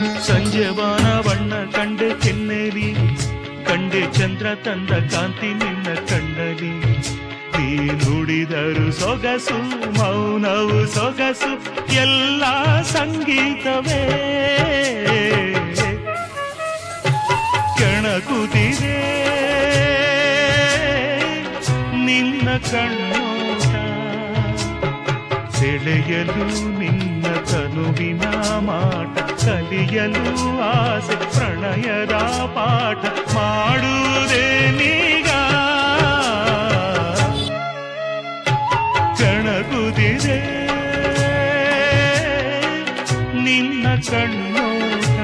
ಸಂಜೆವಾನ ಬಣ್ಣ ಕಂಡೆ ಕೆನ್ನೆಲಿ, ಕಂಡೆ ಚಂದ್ರ ತಂದ ಕಾಂತಿ ನಿನ್ನ ಕಣ್ಣಲಿ. ನೀ ನುಡಿದರು ಸೊಗಸು, ಮೌನವು ಸೊಗಸು, ಎಲ್ಲ ಸಂಗೀತವೇ. ಕೆಣಕುತ್ತಿದೆ ನಿನ್ನ ಕಣ್ಣೋಟ, ಸೆಳೆಯಲು ನಿನ್ನ ತನುವಿನ ಮಾಟ, ಕಲಿಯಲು ಆಸೆ ಪ್ರಣಯದ ಪಾಠ ಮಾಡುವುದೇ ನೀಗ. ಕಣಗುದಿದೆ ನಿನ್ನ ಕಣ್ಣೋಟ.